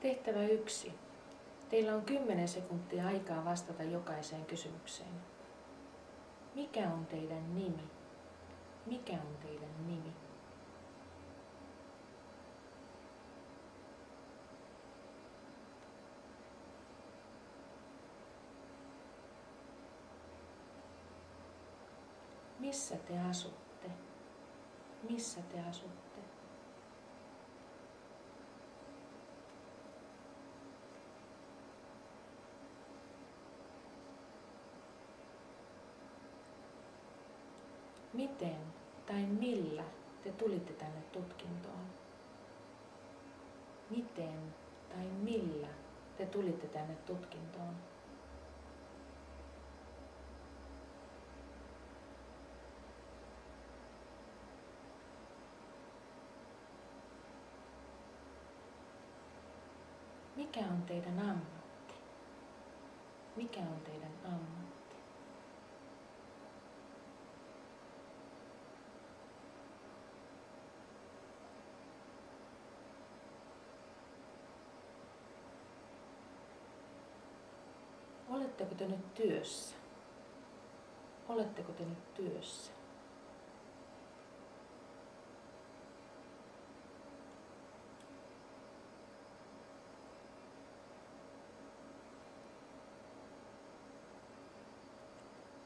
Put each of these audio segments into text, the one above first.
Tehtävä 1. Teillä on 10 sekuntia aikaa vastata jokaiseen kysymykseen. Mikä on teidän nimi? Mikä on teidän nimi? Missä te asutte? Missä te asutte? Miten tai millä te tulitte tänne tutkintoon? Miten tai millä te tulitte tänne tutkintoon? Mikä on teidän ammatti? Mikä on teidän ammatti? Oletteko te nyt työssä? Oletteko te nyt työssä?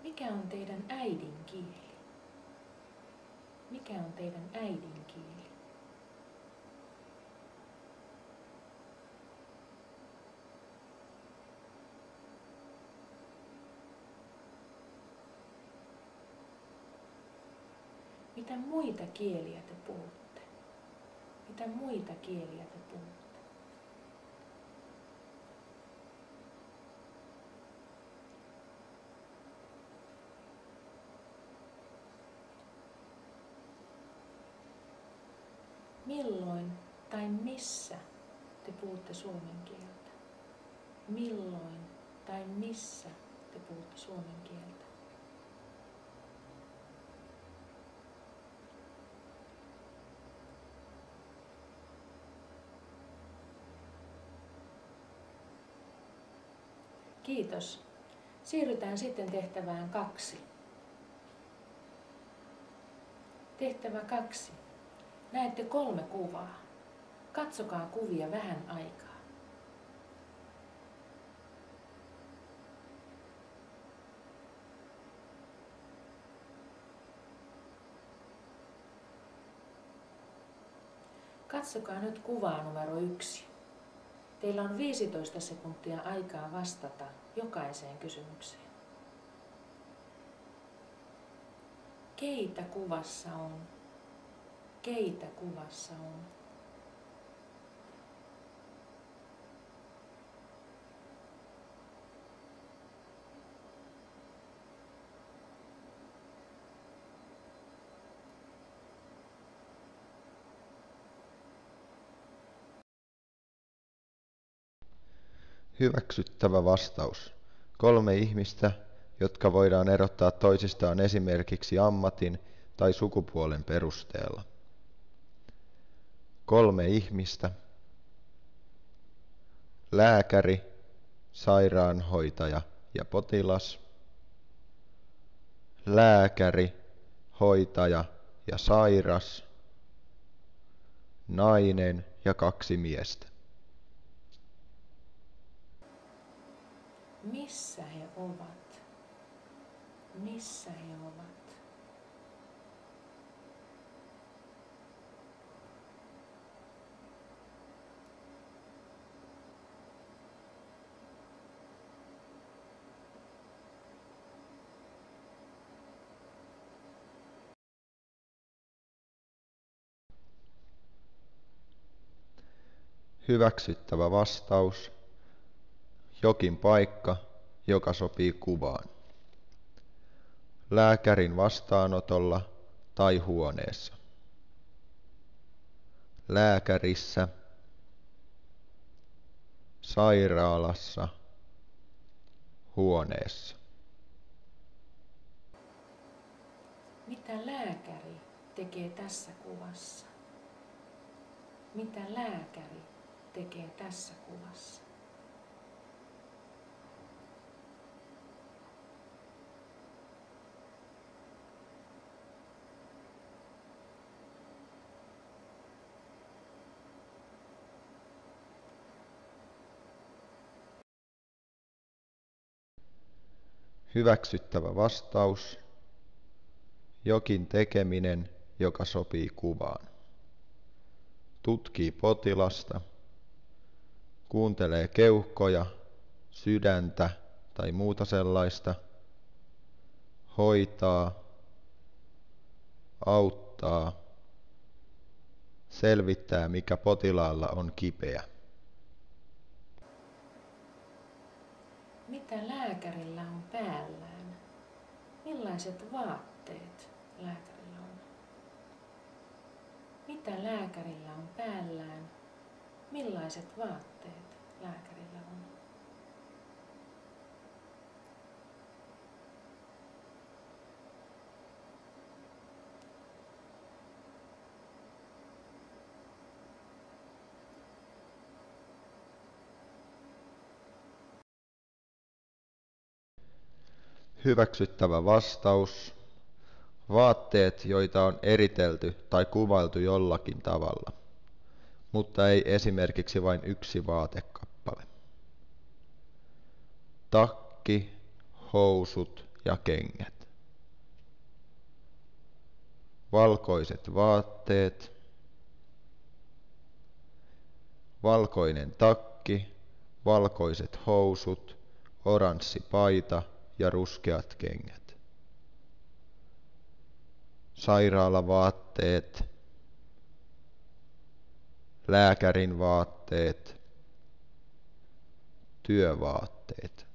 Mikä on teidän äidinkieli? Mikä on teidän äidinkieli? Mitä muita kieliä te puhutte? Mitä muita kieliä te puhutte? Milloin tai missä te puhutte suomen kieltä? Milloin tai missä te puhutte suomen kieltä? Kiitos. Siirrytään sitten tehtävään 2. Tehtävä 2. Näette 3 kuvaa. Katsokaa kuvia vähän aikaa. Katsokaa nyt kuvaa numero 1. Teillä on 15 sekuntia aikaa vastata jokaiseen kysymykseen. Keitä kuvassa on? Keitä kuvassa on? Hyväksyttävä vastaus. 3 ihmistä, jotka voidaan erottaa toisistaan esimerkiksi ammatin tai sukupuolen perusteella. 3 ihmistä. Lääkäri, sairaanhoitaja ja potilas. Lääkäri, hoitaja ja sairas. Nainen ja 2 miestä. Missä he ovat? Missä he ovat? Hyväksyttävä vastaus. Jokin paikka, joka sopii kuvaan. Lääkärin vastaanotolla tai huoneessa. Lääkärissä. Sairaalassa. Huoneessa. Mitä lääkäri tekee tässä kuvassa? Mitä lääkäri tekee tässä kuvassa? Hyväksyttävä vastaus. Jokin tekeminen, joka sopii kuvaan. Tutkii potilasta. Kuuntelee keuhkoja, sydäntä tai muuta sellaista. Hoitaa. Auttaa. Selvittää, mikä potilaalla on kipeä. Mitä lääkärillä on päällään? Millaiset vaatteet lääkärillä on? Mitä lääkärillä on päällään? Millaiset vaatteet lääkärillä on? Hyväksyttävä vastaus. Vaatteet, joita on eritelty tai kuvailtu jollakin tavalla, mutta ei esimerkiksi vain yksi vaatekappale. Takki, housut ja kengät. Valkoiset vaatteet. Valkoinen takki, valkoiset housut, oranssi paita ja ruskeat kengät. Sairaalavaatteet, lääkärin vaatteet, työvaatteet.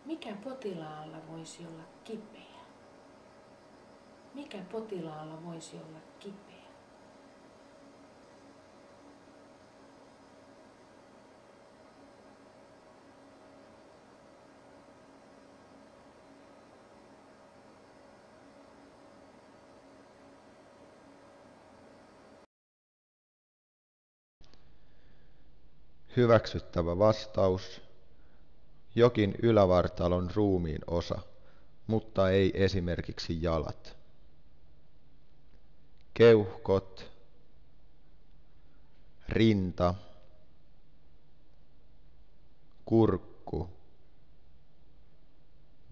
Mikä potilaalla voisi olla kipeä? Mikä potilaalla voisi olla kipeä? Hyväksyttävä vastaus. Jokin ylävartalon ruumiin osa, mutta ei esimerkiksi jalat. Keuhkot, rinta, kurkku,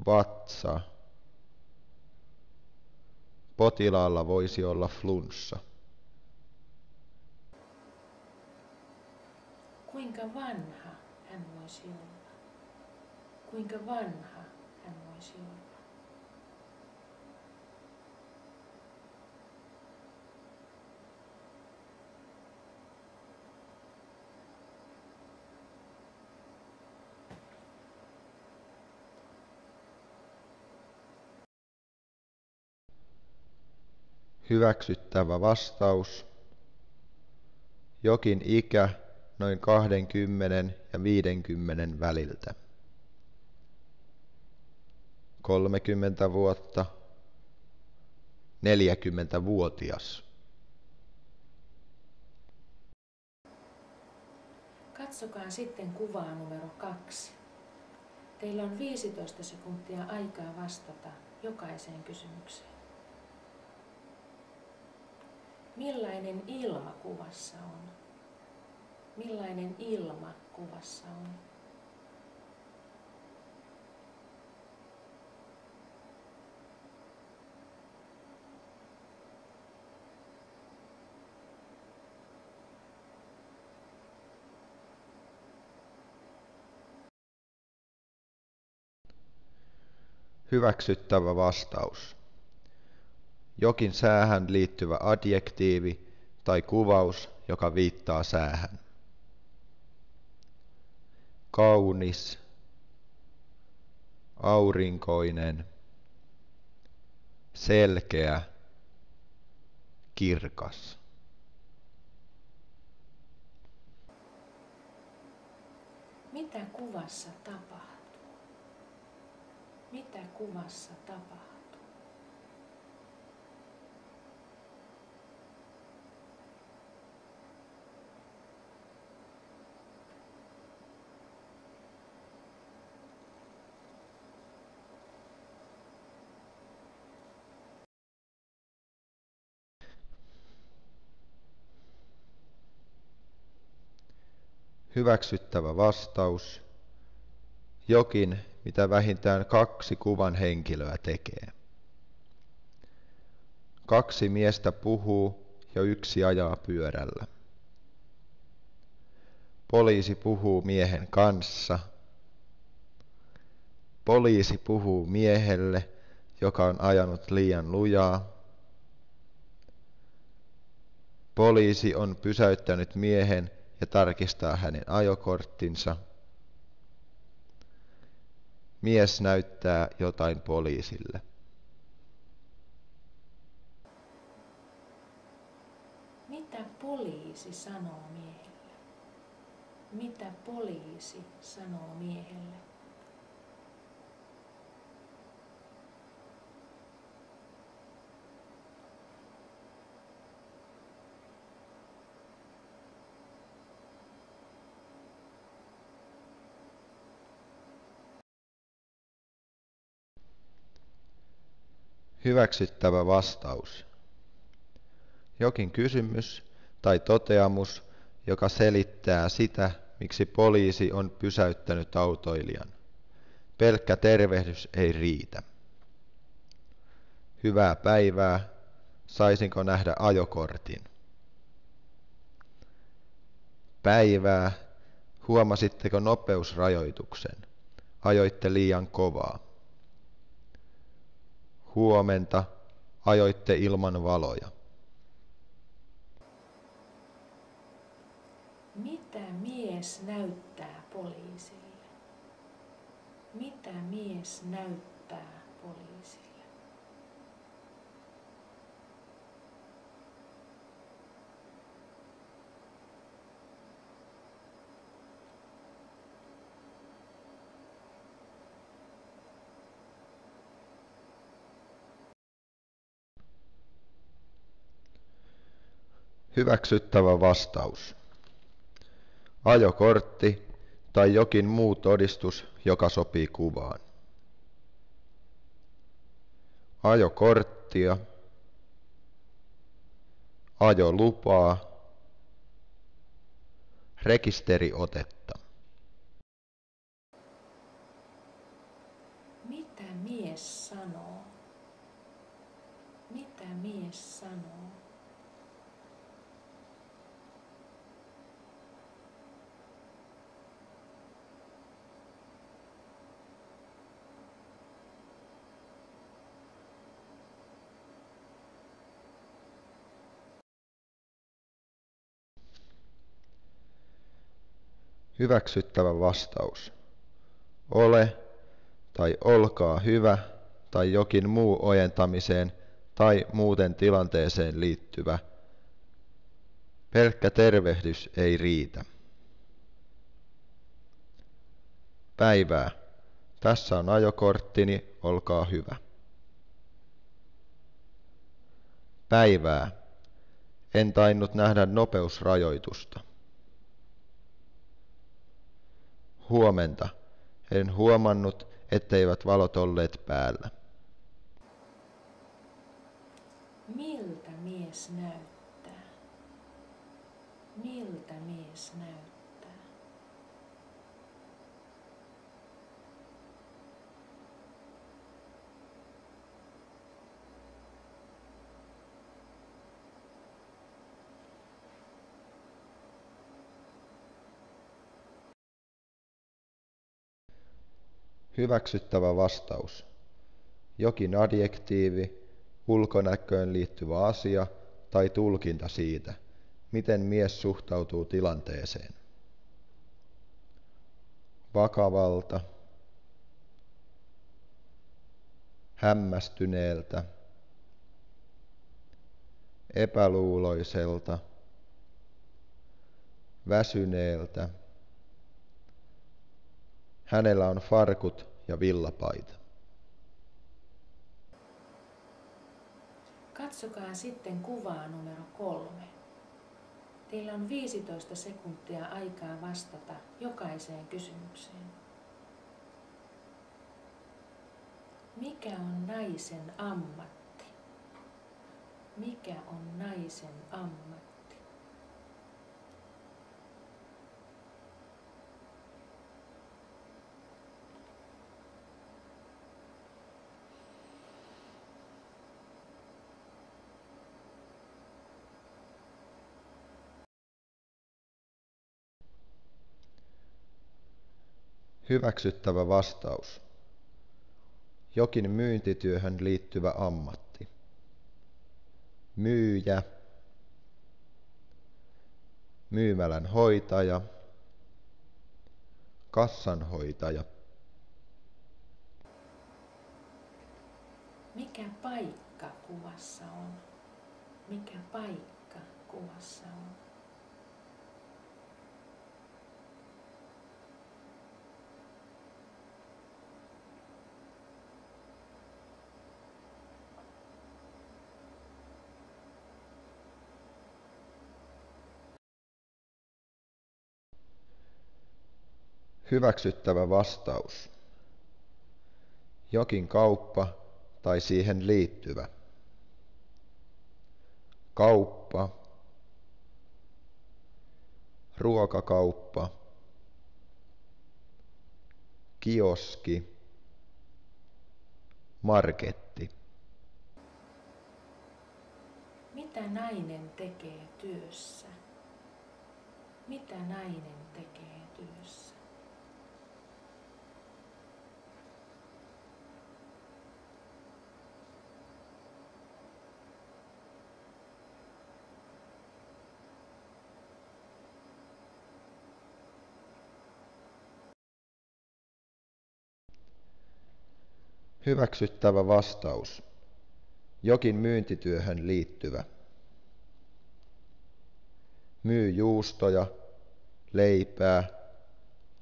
vatsa. Potilaalla voisi olla flunssa. Kuinka vanha hän voisi olla? Kuinka vanha hän voisi olla? Hyväksyttävä vastaus. Jokin ikä noin 20 ja 50 väliltä. 30 vuotta. 40-vuotias. Katsokaa sitten kuvaa numero 2. Teillä on 15 sekuntia aikaa vastata jokaiseen kysymykseen. Millainen ilma kuvassa on? Millainen ilma kuvassa on? Hyväksyttävä vastaus. Jokin säähän liittyvä adjektiivi tai kuvaus, joka viittaa säähän. Kaunis, aurinkoinen, selkeä, kirkas. Mitä kuvassa tapahtuu? Mitä kuvassa tapahtuu? Hyväksyttävä vastaus. Jokin, mitä vähintään 2 kuvan henkilöä tekee. 2 miestä puhuu ja 1 ajaa pyörällä. Poliisi puhuu miehen kanssa. Poliisi puhuu miehelle, joka on ajanut liian lujaa. Poliisi on pysäyttänyt miehen ja tarkistaa hänen ajokorttinsa. Mies näyttää jotain poliisille. Mitä poliisi sanoo miehelle? Mitä poliisi sanoo miehelle? Hyväksyttävä vastaus. Jokin kysymys tai toteamus, joka selittää sitä, miksi poliisi on pysäyttänyt autoilijan. Pelkkä tervehdys ei riitä. Hyvää päivää. Saisinko nähdä ajokortin? Päivää. Huomasitteko nopeusrajoituksen? Ajoitte liian kovaa. Huomenta. Ajoitte ilman valoja. Mitä mies näyttää poliisille? Mitä mies näyttää poliisille? Hyväksyttävä vastaus. Ajokortti tai jokin muu todistus, joka sopii kuvaan. Ajokorttia. Ajolupaa. Rekisteriotetta. Mitä mies sanoo? Mitä mies sanoo? Hyväksyttävä vastaus. Ole tai olkaa hyvä tai jokin muu ojentamiseen tai muuten tilanteeseen liittyvä. Pelkkä tervehdys ei riitä. Päivää. Tässä on ajokorttini, olkaa hyvä. Päivää. En tainnut nähdä nopeusrajoitusta. Huomenta. En huomannut, etteivät valot olleet päällä. Miltä mies näyttää? Miltä mies näyttää? Hyväksyttävä vastaus. Jokin adjektiivi, ulkonäköön liittyvä asia tai tulkinta siitä, miten mies suhtautuu tilanteeseen. Vakavalta. Hämmästyneeltä. Epäluuloiselta. Väsyneeltä. Hänellä on farkut ja villapaita. Katsokaa sitten kuvaa numero 3. Teillä on 15 sekuntia aikaa vastata jokaiseen kysymykseen. Mikä on naisen ammatti? Mikä on naisen ammatti? Hyväksyttävä vastaus. Jokin myyntityöhön liittyvä ammatti. Myyjä. Myymälän hoitaja. Kassanhoitaja. Mikä paikka kuvassa on? Mikä paikka kuvassa on? Hyväksyttävä vastaus. Jokin kauppa tai siihen liittyvä. Kauppa. Ruokakauppa. Kioski. Marketti. Mitä nainen tekee työssä? Mitä nainen tekee työssä? Hyväksyttävä vastaus. Jokin myyntityöhön liittyvä. Myy juustoja, leipää,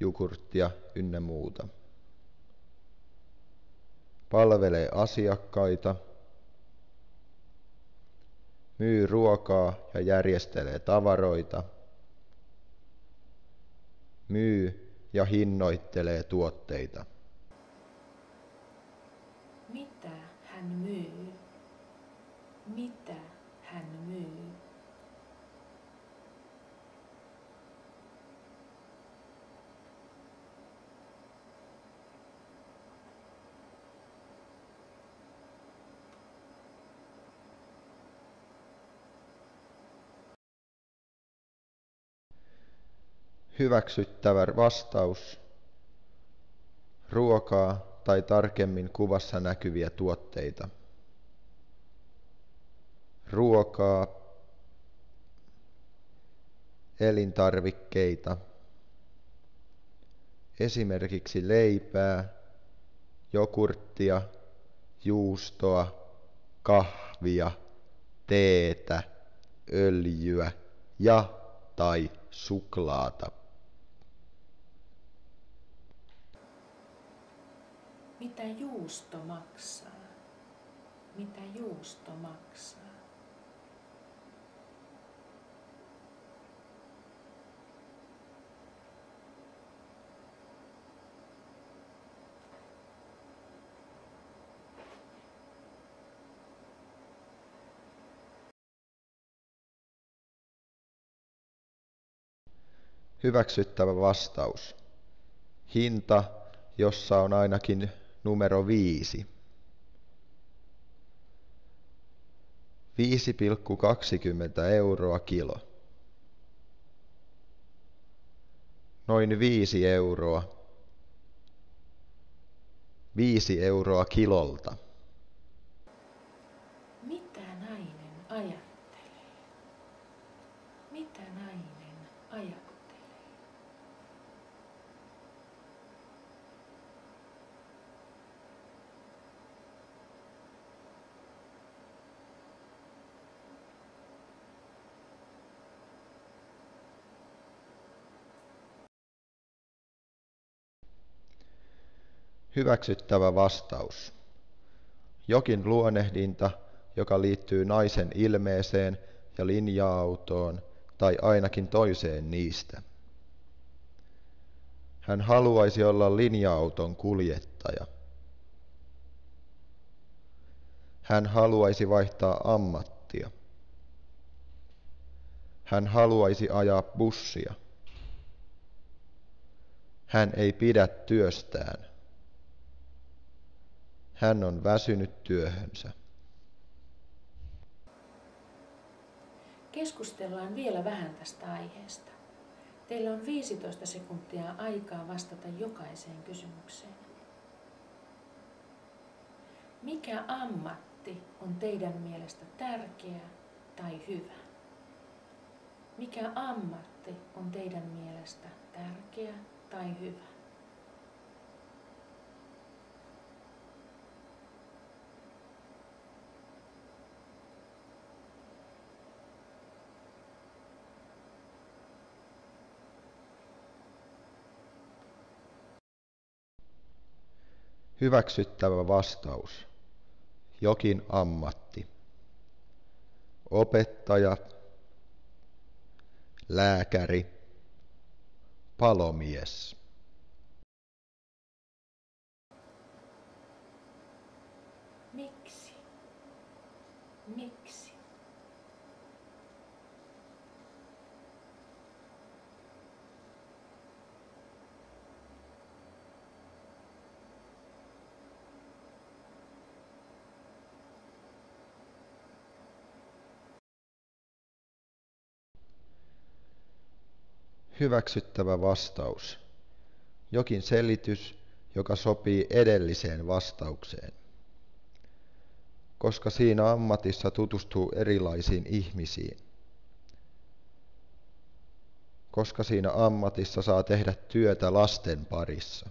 jogurttia ynnä muuta. Palvelee asiakkaita. Myy ruokaa ja järjestelee tavaroita. Myy ja hinnoittelee tuotteita. Mitä hän myy? Mitä hän myy? Hyväksyttävä vastaus. Ruokaa tai tarkemmin kuvassa näkyviä tuotteita. Ruokaa, elintarvikkeita, esimerkiksi leipää, jogurttia, juustoa, kahvia, teetä, öljyä ja tai suklaata. Mitä juusto maksaa? Mitä juusto maksaa? Hyväksyttävä vastaus. Hinta, jossa on ainakin numero 5. 5,20 € kilo. Noin 5 €. 5 € kilolta. Mitä nainen ajattelee? Mitä nainen ajattelee? Hyväksyttävä vastaus. Jokin luonnehdinta, joka liittyy naisen ilmeeseen ja linja-autoon tai ainakin toiseen niistä. Hän haluaisi olla linja-auton kuljettaja. Hän haluaisi vaihtaa ammattia. Hän haluaisi ajaa bussia. Hän ei pidä työstään. Hän on väsynyt työhönsä. Keskustellaan vielä vähän tästä aiheesta. Teillä on 15 sekuntia aikaa vastata jokaiseen kysymykseen. Mikä ammatti on teidän mielestä tärkeä tai hyvä? Mikä ammatti on teidän mielestä tärkeä tai hyvä? Hyväksyttävä vastaus. Jokin ammatti. Opettaja, lääkäri, palomies. Miksi? Miksi? Hyväksyttävä vastaus. Jokin selitys, joka sopii edelliseen vastaukseen. Koska siinä ammatissa tutustuu erilaisiin ihmisiin. Koska siinä ammatissa saa tehdä työtä lasten parissa.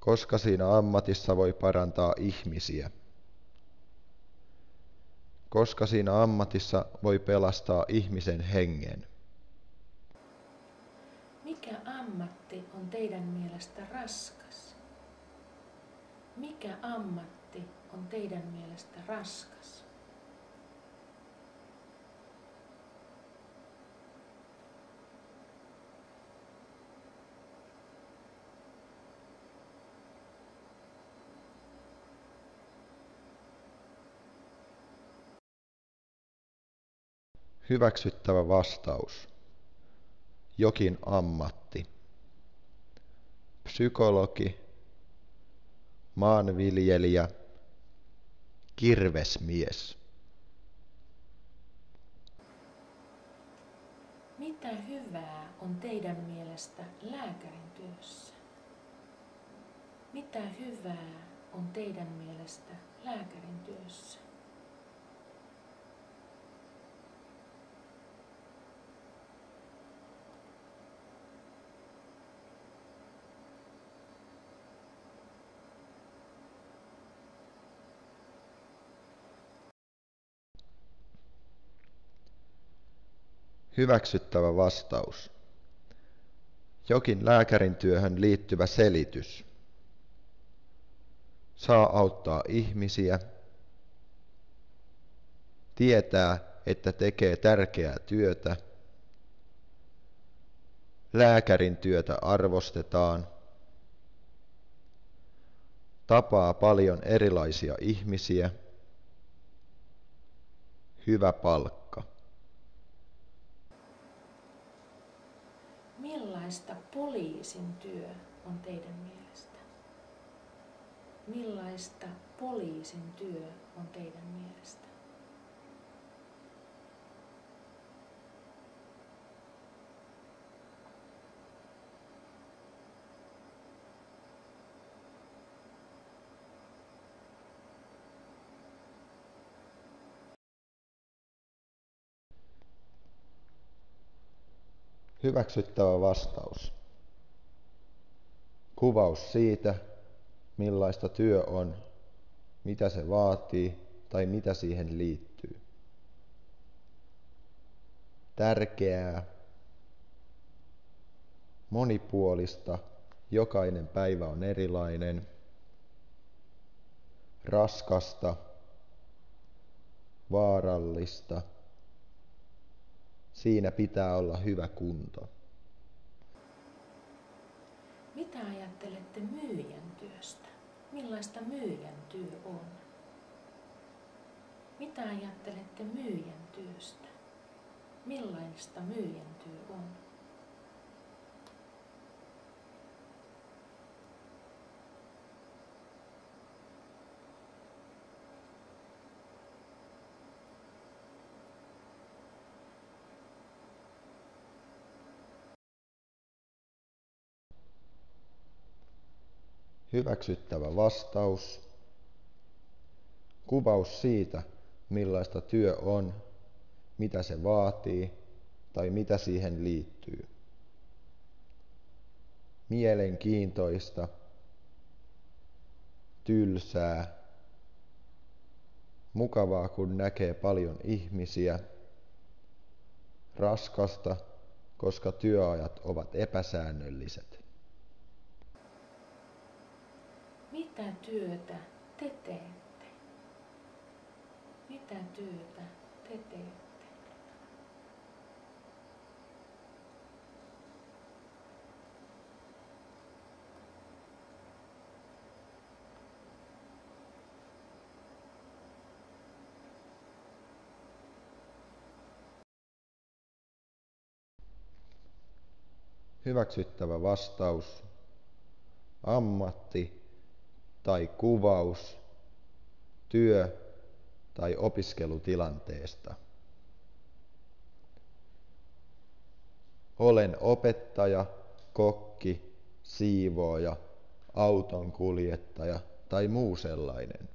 Koska siinä ammatissa voi parantaa ihmisiä. Koska siinä ammatissa voi pelastaa ihmisen hengen. Mikä ammatti on teidän mielestä raskas? Mikä ammatti on teidän mielestä raskas? Hyväksyttävä vastaus. Jokin ammatti. Psykologi, maanviljelijä, kirvesmies. Mitä hyvää on teidän mielestä lääkärin työssä? Mitä hyvää on teidän mielestä lääkärin työssä? Hyväksyttävä vastaus. Jokin lääkärin työhön liittyvä selitys. Saa auttaa ihmisiä. Tietää, että tekee tärkeää työtä. Lääkärin työtä arvostetaan. Tapaa paljon erilaisia ihmisiä. Hyvä palkka. Millaista poliisin työ on teidän mielestä? Millaista poliisin työ on teidän mielestä? Hyväksyttävä vastaus. Kuvaus siitä, millaista työ on, mitä se vaatii tai mitä siihen liittyy. Tärkeää, monipuolista, jokainen päivä on erilainen. Raskasta, vaarallista. Siinä pitää olla hyvä kunto. Mitä ajattelette myyjän työstä? Millaista myyjän työ on? Mitä ajattelette myyjän työstä? Millaista myyjän työ on? Hyväksyttävä vastaus. Kuvaus siitä, millaista työ on, mitä se vaatii tai mitä siihen liittyy. Mielenkiintoista, tylsää, mukavaa kun näkee paljon ihmisiä, raskasta, koska työajat ovat epäsäännölliset. Mitä työtä te teette? Mitä työtä te teette? Hyväksyttävä vastaus. Ammatti tai kuvaus työ- tai opiskelutilanteesta. Olen opettaja, kokki, siivooja, autonkuljettaja tai muu sellainen.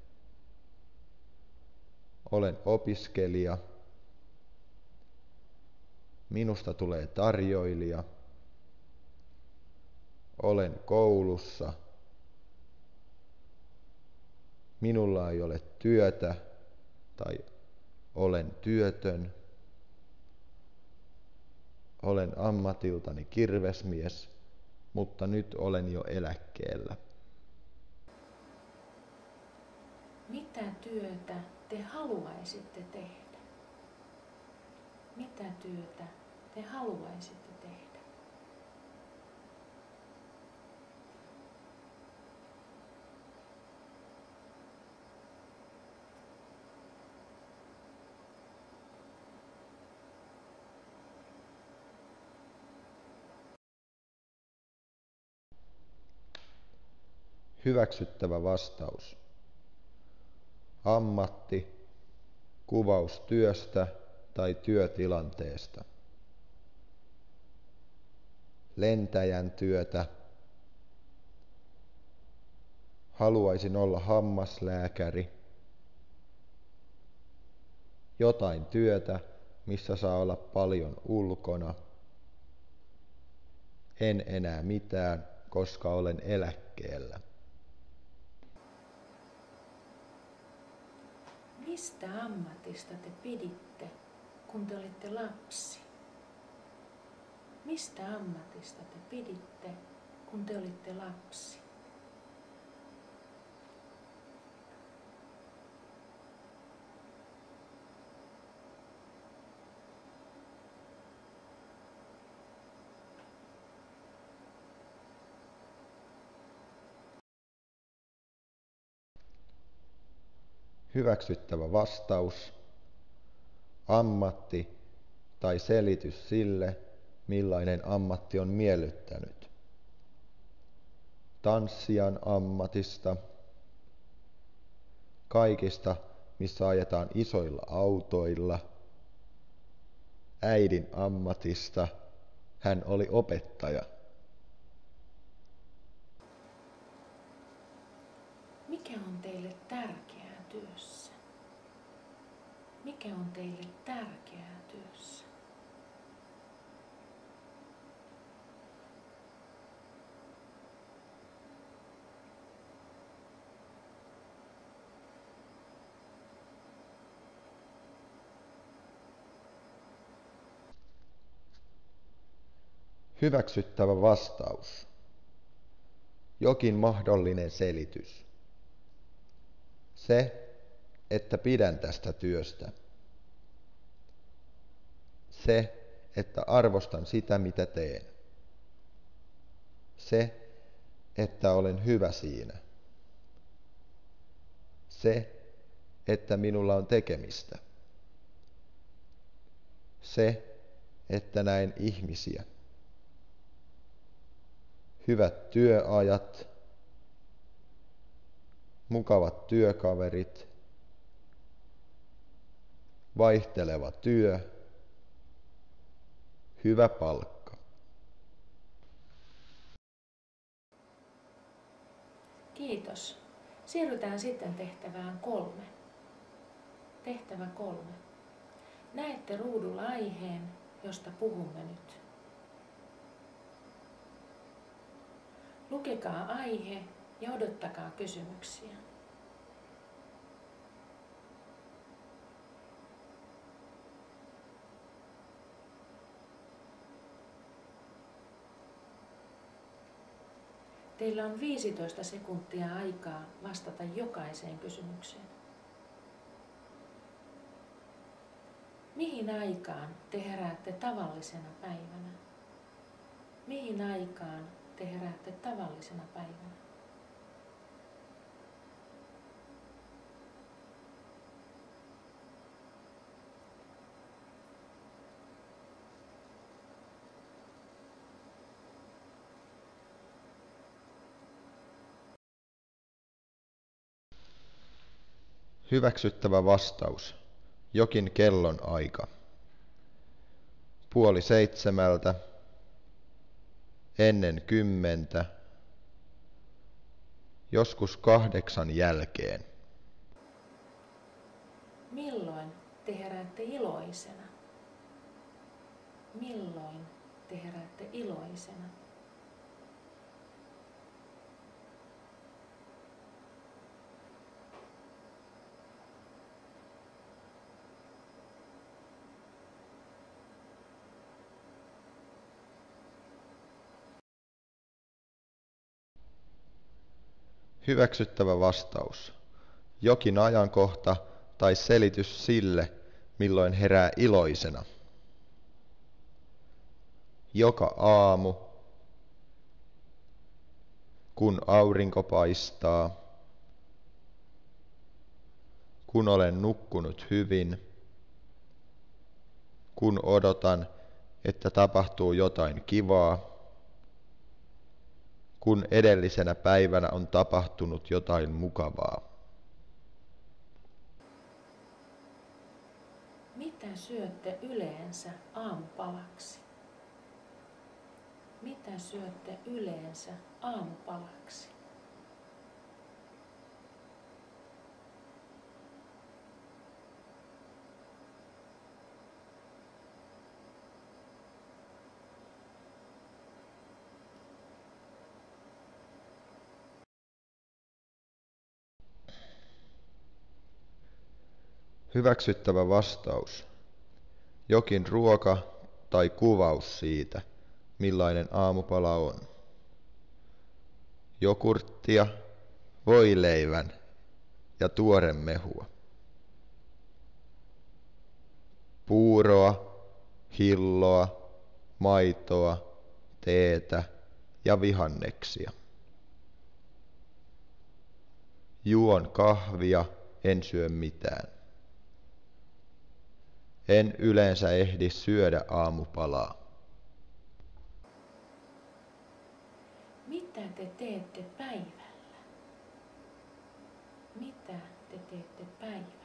Olen opiskelija. Minusta tulee tarjoilija. Olen koulussa. Minulla ei ole työtä tai olen työtön. Olen ammatiltani kirvesmies, mutta nyt olen jo eläkkeellä. Mitä työtä te haluaisitte tehdä? Mitä työtä te haluaisitte tehdä? Hyväksyttävä vastaus. Ammatti, kuvaus työstä tai työtilanteesta. Lentäjän työtä. Haluaisin olla hammaslääkäri. Jotain työtä, missä saa olla paljon ulkona. En enää mitään, koska olen eläkkeellä. Mistä ammatista te piditte, kun te olitte lapsi? Mistä ammatista te piditte, kun te olitte lapsi? Hyväksyttävä vastaus. Ammatti tai selitys sille, millainen ammatti on miellyttänyt. Tanssijan ammatista. Kaikista, missä ajetaan isoilla autoilla. Äidin ammatista. Hän oli opettaja. Mikä on teille tärkeää työssä? Mikä on teille tärkeää työssä? Hyväksyttävä vastaus. Jokin mahdollinen selitys. Se, että pidän tästä työstä. Se, että arvostan sitä, mitä teen. Se, että olen hyvä siinä. Se, että minulla on tekemistä. Se, että näen ihmisiä. Hyvät työajat, mukavat työkaverit, vaihteleva työ, hyvä palkka. Kiitos. Siirrytään sitten tehtävään 3. Tehtävä 3. Näette ruudulla aiheen, josta puhumme nyt. Lukekaa aihe ja odottakaa kysymyksiä. Teillä on 15 sekuntia aikaa vastata jokaiseen kysymykseen. Mihin aikaan te heräätte tavallisena päivänä? Mihin aikaan te heräätte tavallisena päivänä? Hyväksyttävä vastaus. Jokin kellon aika. 6:30, ennen 10, joskus 8 jälkeen. Milloin te heräätte iloisena? Milloin te heräätte iloisena? Hyväksyttävä vastaus. Jokin ajankohta tai selitys sille, milloin herää iloisena. Joka aamu, kun aurinko paistaa, kun olen nukkunut hyvin, kun odotan, että tapahtuu jotain kivaa, kun edellisenä päivänä on tapahtunut jotain mukavaa. Mitä syötte yleensä aamupalaksi? Mitä syötte yleensä aamupalaksi? Hyväksyttävä vastaus. Jokin ruoka tai kuvaus siitä, millainen aamupala on. Jogurttia, voileivän ja tuoremehua. Puuroa, hilloa, maitoa, teetä ja vihanneksia. Juon kahvia, en syö mitään. En yleensä ehdi syödä aamupalaa. Mitä te teette päivällä? Mitä te teette päivällä?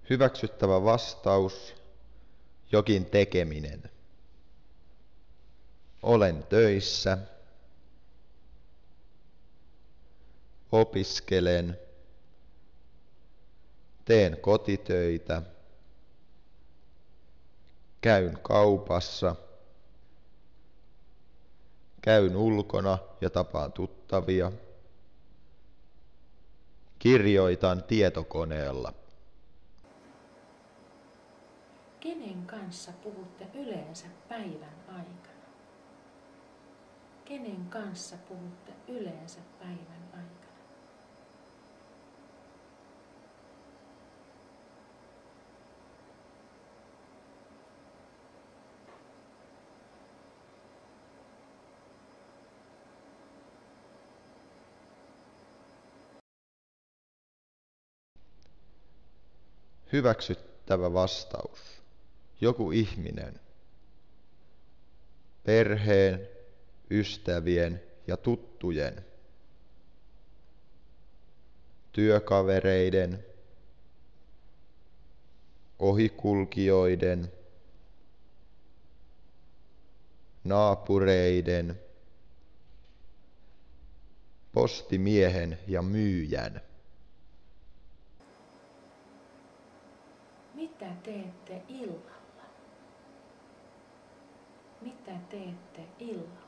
Hyväksyttävä vastaus. Jokin tekeminen. Olen töissä. Opiskelen. Teen kotitöitä. Käyn kaupassa. Käyn ulkona ja tapaan tuttavia. Kirjoitan tietokoneella. Kenen kanssa puhutte yleensä päivän aikana? Kenen kanssa puhutte yleensä päivän aikana? Hyväksyttävä vastaus. Joku ihminen. Perheen, ystävien ja tuttujen, työkavereiden, ohikulkijoiden, naapureiden, postimiehen ja myyjän. Mitä teette illalla? Mitä teette illalla?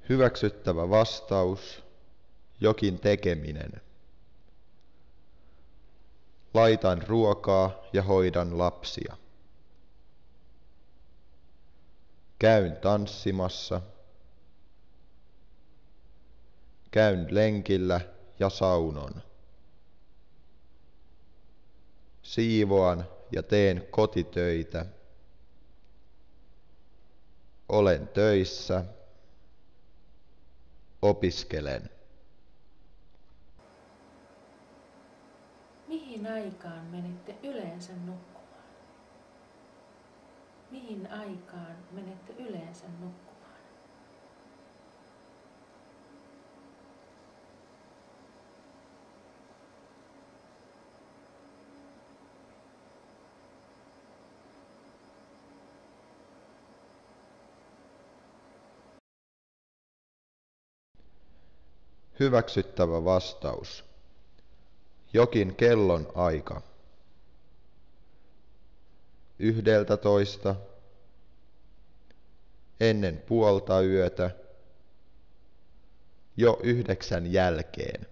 Hyväksyttävä vastaus, jokin tekeminen. Laitan ruokaa ja hoidan lapsia. Käyn tanssimassa. Käyn lenkillä ja saunon. Siivoan ja teen kotitöitä. Olen töissä. Opiskelen. Mihin aikaan menette yleensä nukkumaan? Mihin aikaan menette yleensä nukkumaan? Hyväksyttävä vastaus. Jokin kellon aika. 11, ennen puolta yötä, jo 9 jälkeen.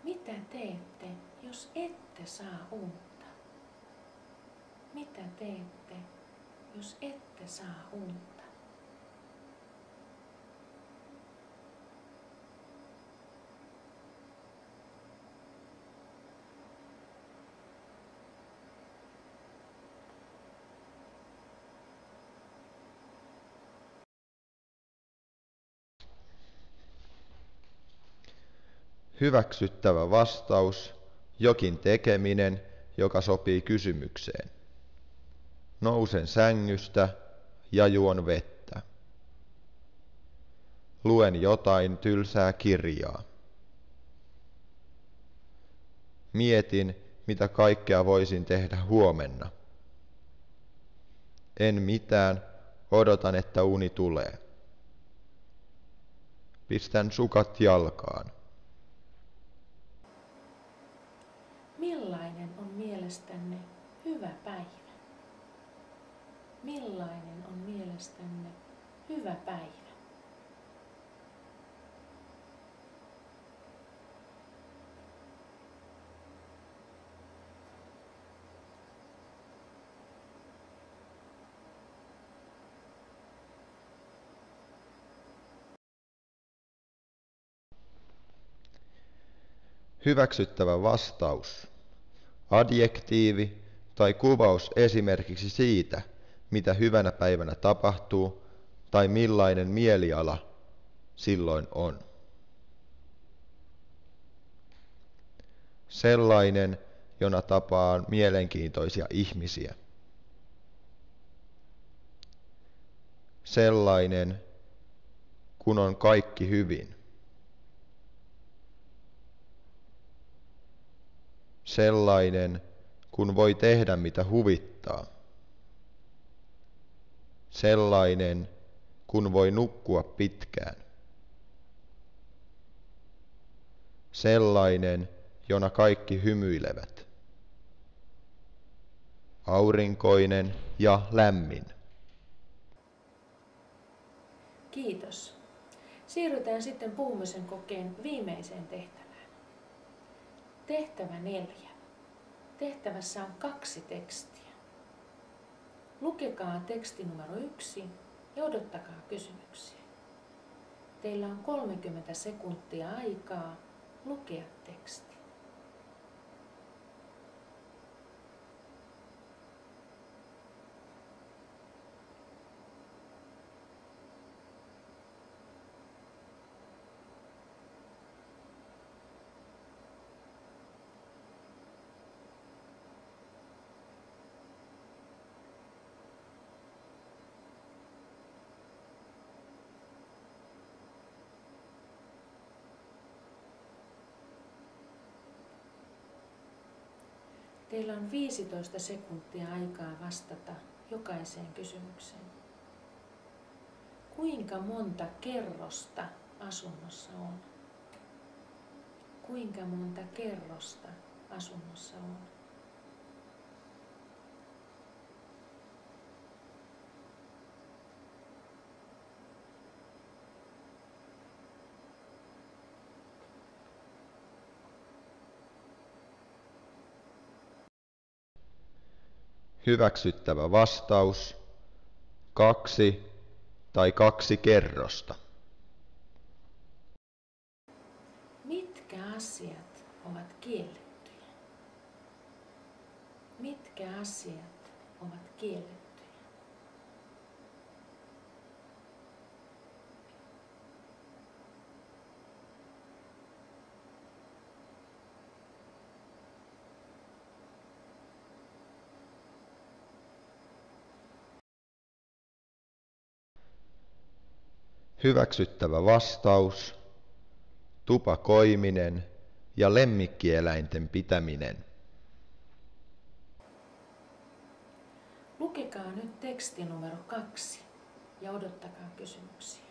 Mitä teette, jos ette saa unta? Mitä teette, jos ette saa unta? Hyväksyttävä vastaus, jokin tekeminen, joka sopii kysymykseen. Nousen sängystä ja juon vettä. Luen jotain tylsää kirjaa. Mietin, mitä kaikkea voisin tehdä huomenna. En mitään, odotan, että uni tulee. Pistän sukat jalkaan. Millainen on mielestänne hyvä päivä? Millainen on mielestänne hyvä päivä? Hyväksyttävä vastaus. Adjektiivi tai kuvaus esimerkiksi siitä, mitä hyvänä päivänä tapahtuu tai millainen mieliala silloin on. Sellainen, jona tapaan mielenkiintoisia ihmisiä. Sellainen, kun on kaikki hyvin. Sellainen, kun voi tehdä mitä huvittaa. Sellainen, kun voi nukkua pitkään. Sellainen, jona kaikki hymyilevät. Aurinkoinen ja lämmin. Kiitos. Siirrytään sitten puhumisen kokeen viimeiseen tehtävään. Tehtävä 4. Tehtävässä on 2 tekstiä. Lukekaa teksti numero 1 ja odottakaa kysymyksiä. Teillä on 30 sekuntia aikaa lukea teksti. Teillä on 15 sekuntia aikaa vastata jokaiseen kysymykseen. Kuinka monta kerrosta asunnossa on? Kuinka monta kerrosta asunnossa on? Hyväksyttävä vastaus: 2 tai 2 kerrosta. Mitkä asiat ovat kiellettyjä? Mitkä asiat ovat kiellettyjä? Hyväksyttävä vastaus: tupakoiminen ja lemmikkieläinten pitäminen. Lukekaa nyt teksti numero 2 ja odottakaa kysymyksiä.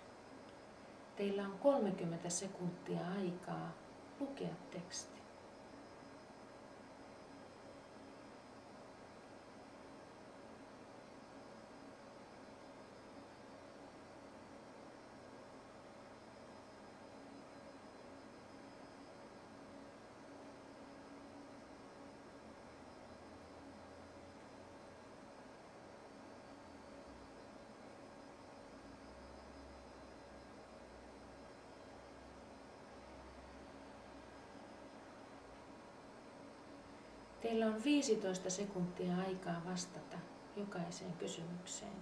Teillä on 30 sekuntia aikaa lukea teksti. Teillä on 15 sekuntia aikaa vastata jokaiseen kysymykseen.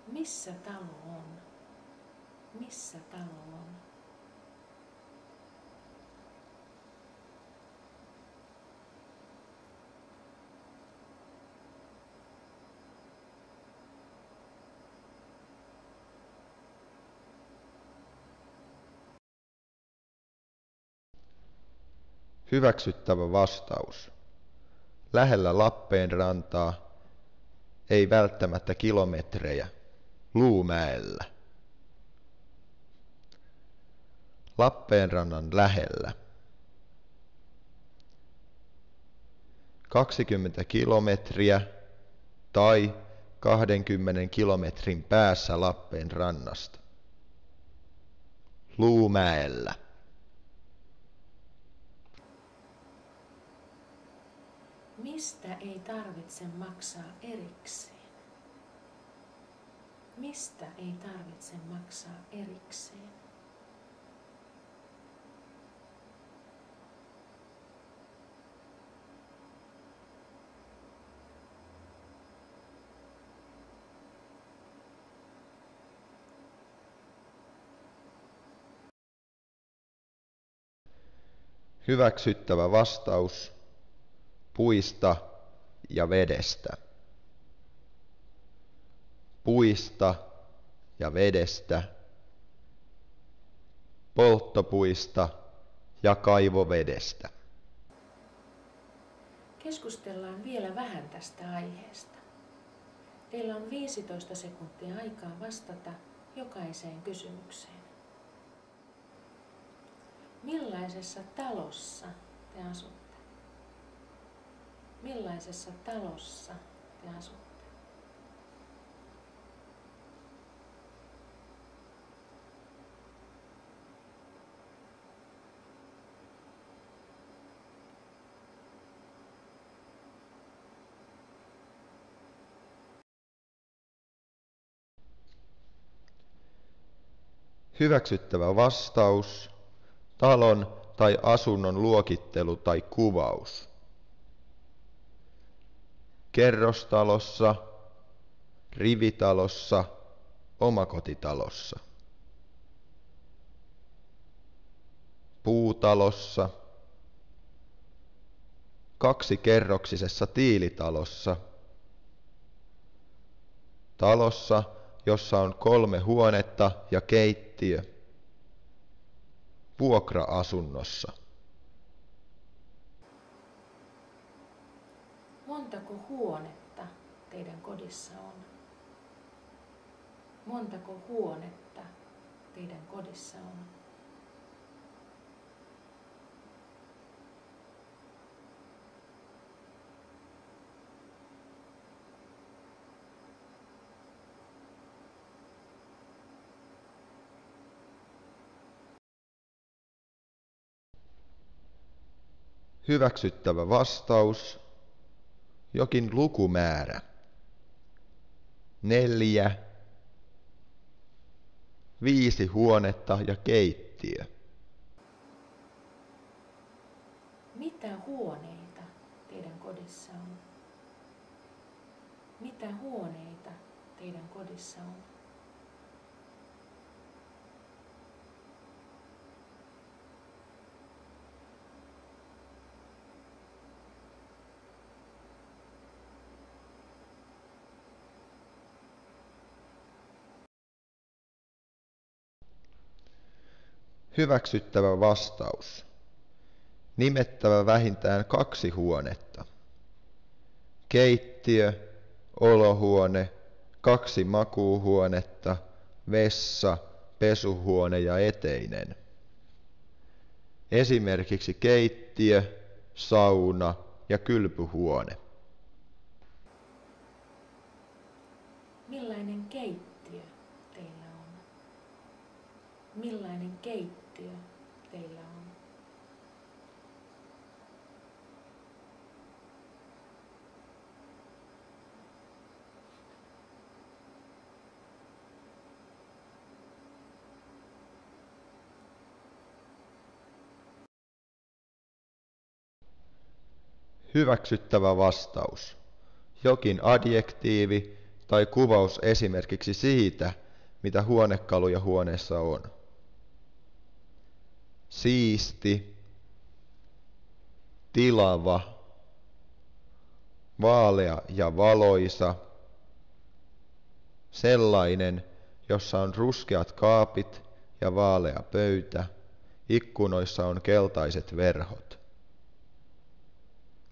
Missä talo on? Missä talo on? Hyväksyttävä vastaus: lähellä Lappeenrantaa, ei välttämättä kilometrejä, Luumäellä. Lappeenrannan lähellä. 20 kilometriä tai 20 kilometrin päässä Lappeenrannasta. Luumäellä. Mistä ei tarvitse maksaa erikseen? Mistä ei tarvitse maksaa erikseen? Hyväksyttävä vastaus: puista ja vedestä. Puista ja vedestä. Polttopuista ja kaivovedestä. Keskustellaan vielä vähän tästä aiheesta. Teillä on 15 sekuntia aikaa vastata jokaiseen kysymykseen. Millaisessa talossa te asutte? Millaisessa talossa te asutte? Hyväksyttävä vastaus: talon tai asunnon luokittelu tai kuvaus. Kerrostalossa, rivitalossa, omakotitalossa. Puutalossa, kaksikerroksisessa tiilitalossa. Talossa, jossa on 3 huonetta ja keittiö. Vuokra-asunnossa. Montako huonetta teidän kodissa on? Montako huonetta teidän kodissa on? Hyväksyttävä vastaus. Jokin lukumäärä. 4, 5 huonetta ja keittiö. Mitä huoneita teidän kodissa on? Mitä huoneita teidän kodissa on? Hyväksyttävä vastaus. Nimettävä vähintään 2 huonetta. Keittiö, olohuone, 2 makuuhuonetta, vessa, pesuhuone ja eteinen. Esimerkiksi keittiö, sauna ja kylpyhuone. Millainen keittiö teillä on? Millainen keittiö teillä on? Hyväksyttävä vastaus. Jokin adjektiivi tai kuvaus esimerkiksi siitä, mitä huonekaluja huoneessa on. Siisti, tilava, vaalea ja valoisa, sellainen, jossa on ruskeat kaapit ja vaalea pöytä, ikkunoissa on keltaiset verhot.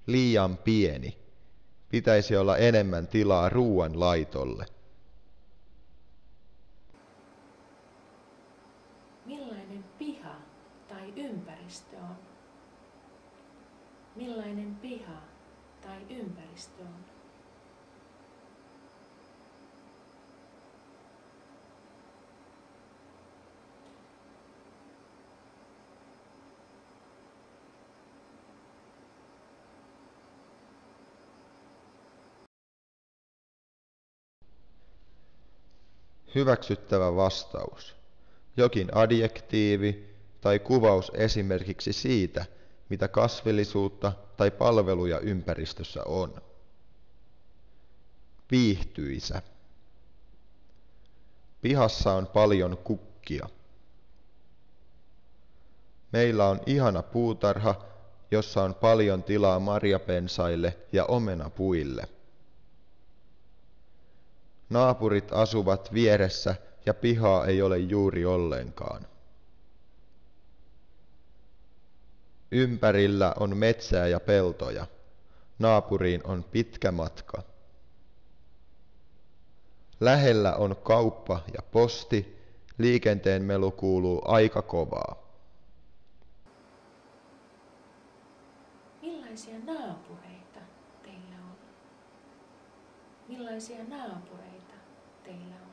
Liian pieni, pitäisi olla enemmän tilaa ruoan laitolle. Millainen piha tai ympäristö on? Millainen piha tai ympäristö on? Hyväksyttävä vastaus. Jokin adjektiivi tai kuvaus esimerkiksi siitä, mitä kasvillisuutta tai palveluja ympäristössä on. Viihtyisä. Pihassa on paljon kukkia. Meillä on ihana puutarha, jossa on paljon tilaa marjapensaille ja omenapuille. Naapurit asuvat vieressä ja pihaa ei ole juuri ollenkaan. Ympärillä on metsää ja peltoja. Naapuriin on pitkä matka. Lähellä on kauppa ja posti. Liikenteen melu kuuluu aika kovaa. Millaisia naapureita teillä on? Millaisia naapureita teillä on?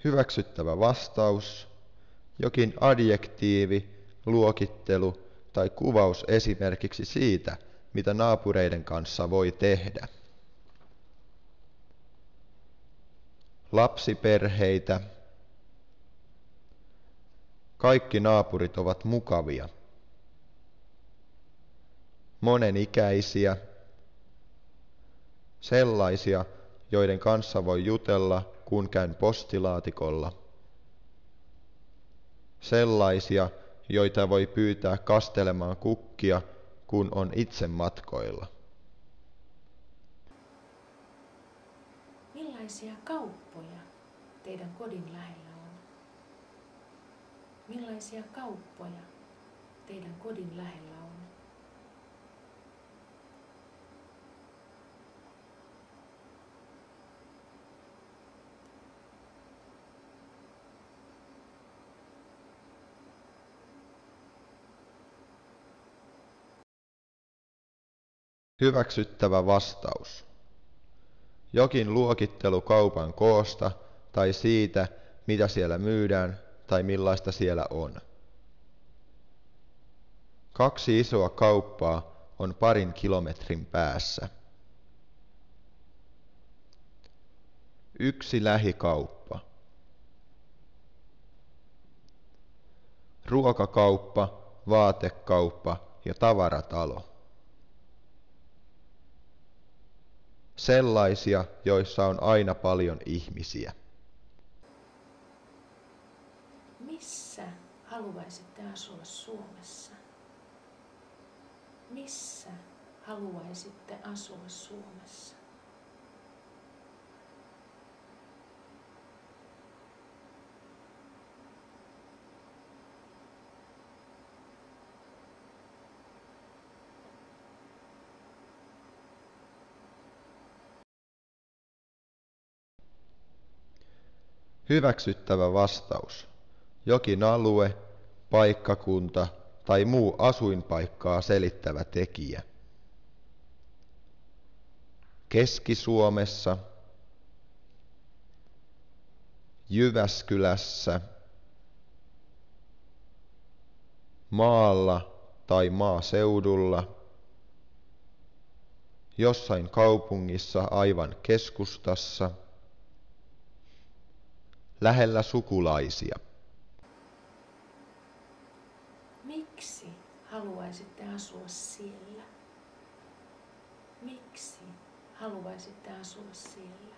Hyväksyttävä vastaus. Jokin adjektiivi, luokittelu tai kuvaus esimerkiksi siitä, mitä naapureiden kanssa voi tehdä. Lapsiperheitä. Kaikki naapurit ovat mukavia. Monenikäisiä. Sellaisia, joiden kanssa voi jutella, kun käyn postilaatikolla. Sellaisia, joita voi pyytää kastelemaan kukkia kun on itse matkoilla? Millaisia kauppoja teidän kodin lähellä on? Millaisia kauppoja teidän kodin lähellä on? Hyväksyttävä vastaus. Jokin luokittelu kaupan koosta tai siitä, mitä siellä myydään tai millaista siellä on. 2 isoa kauppaa on 2 kilometrin päässä. 1 lähikauppa. Ruokakauppa, vaatekauppa ja tavaratalo. Sellaisia, joissa on aina paljon ihmisiä. Missä haluaisitte asua Suomessa? Missä haluaisitte asua Suomessa? Hyväksyttävä vastaus. Jokin alue, paikkakunta tai muu asuinpaikkaa selittävä tekijä. Keski-Suomessa, Jyväskylässä, maalla tai maaseudulla, jossain kaupungissa aivan keskustassa, lähellä sukulaisia. Miksi haluaisitte asua siellä? Miksi haluaisitte asua siellä?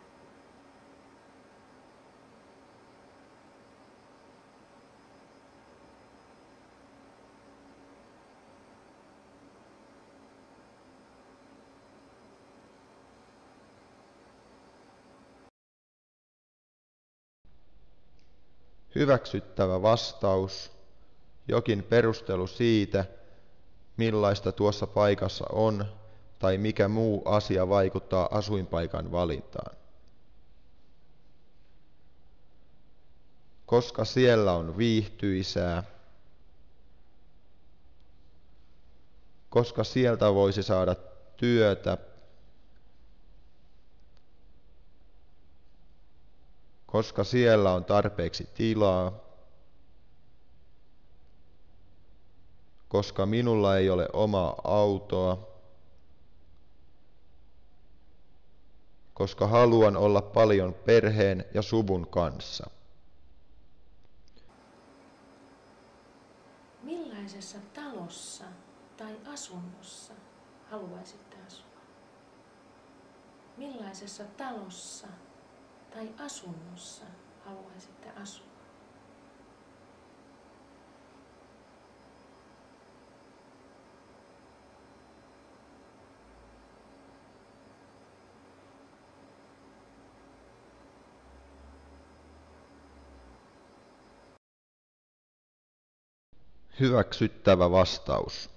Hyväksyttävä vastaus. Jokin perustelu siitä, millaista tuossa paikassa on tai mikä muu asia vaikuttaa asuinpaikan valintaan. Koska siellä on viihtyisää. Koska sieltä voisi saada työtä. Koska siellä on tarpeeksi tilaa. Koska minulla ei ole omaa autoa. Koska haluan olla paljon perheen ja suvun kanssa. Millaisessa talossa tai asunnossa haluaisitte asua? Millaisessa talossa tai asunnossa haluaisitte asua? Hyväksyttävä vastaus.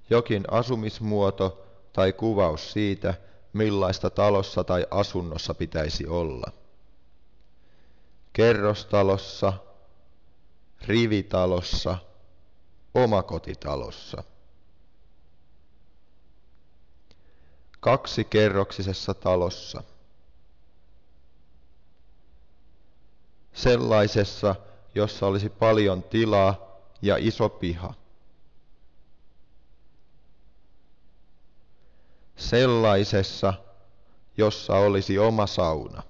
Jokin asumismuoto tai kuvaus siitä, millaista talossa tai asunnossa pitäisi olla. Kerrostalossa, rivitalossa, omakotitalossa. 2-kerroksisessa talossa. Sellaisessa, jossa olisi paljon tilaa ja iso piha. Sellaisessa, jossa olisi oma sauna.